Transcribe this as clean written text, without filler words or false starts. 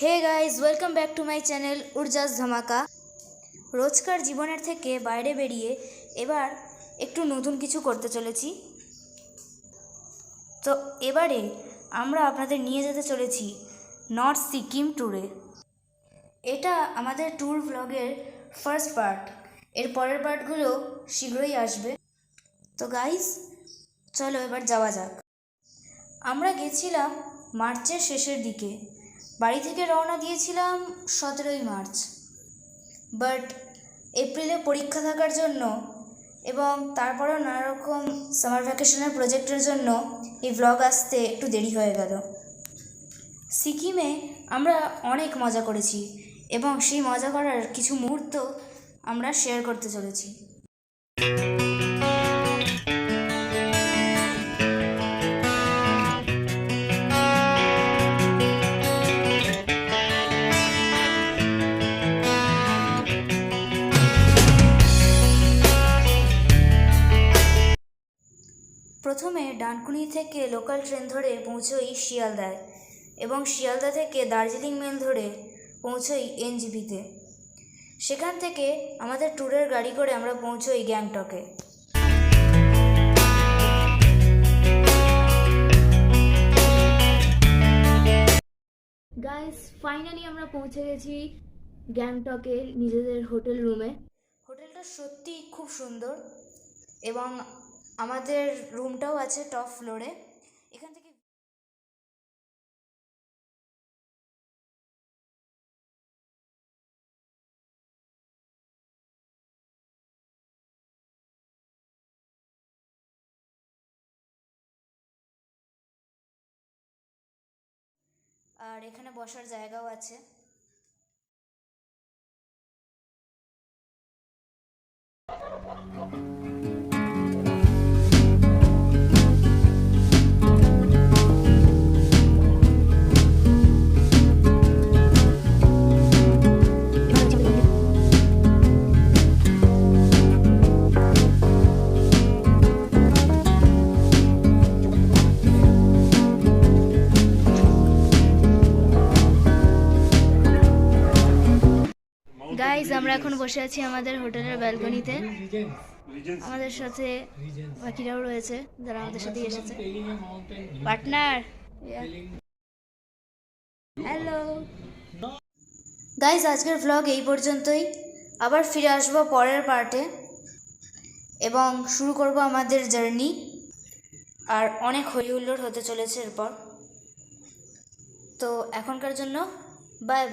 Hey guys, welcome back to my channel উড়জাস ধামাকা। রোজকার জীবনের থেকে বাইরে বেরিয়ে এবার একটু নতুন কিছু করতে চলেছি। তো এবারে আমরা আপনাদের নিয়ে যেতে চলেছি নর্থ সিকিম ট্যুরে। এটা আমাদের ট্যুর ভ্লগের ফার্স্ট পার্ট। এর পরের পার্টগুলো শীঘ্রই আসবে। তো গাইজ, চলো এবার যাওয়া যাক। আমরা গেছিলাম মার্চের শেষের দিকে। বাড়ি থেকে রওনা দিয়েছিলাম 17ই মার্চ, বাট এপ্রিলে পরীক্ষা থাকার জন্য এবং তারপরেও নানা রকম সামার ভ্যাকেশনের প্রজেক্টের জন্য এই ভ্লগ আসতে একটু দেরি হয়ে গেল। সিকিমে আমরা অনেক মজা করেছি এবং সেই মজা করার কিছু মুহূর্ত আমরা শেয়ার করতে চলেছি। প্রথমে ডানকুনি থেকে লোকাল ট্রেন ধরে পৌঁছোই শিয়ালদায় এবং শিয়ালদা থেকে দার্জিলিং মেল ধরে পৌঁছোই এনজিপিতে। সেখান থেকে আমাদের ট্যুরের গাড়ি করে আমরা পৌঁছোই গ্যাংটকে। গাইস, ফাইনালি আমরা পৌঁছে গেছি গ্যাংটকে নিজেদের হোটেল রুমে। হোটেলটা সত্যি খুব সুন্দর এবং আমাদের রুমটাও আছে টপ ফ্লোরে। এখান থেকে আর এখানে বসার জায়গাও আছে। গাইজ, আমরা এখন বসে আছি আমাদের হোটেলের ব্যালকনিতে। আমাদের সাথে বাকিরাও রয়েছে যারা আমাদের সাথে এসেছে। পার্টনার, হ্যালো গাইজ, আজকের ভ্লগ এই পর্যন্তই। আবার ফিরে আসবো পরের পার্টে এবং শুরু করব আমাদের জার্নি। আর অনেক হই হুল্লোড় হতে চলেছে এরপর। তো এখনকার জন্য বাই বাই।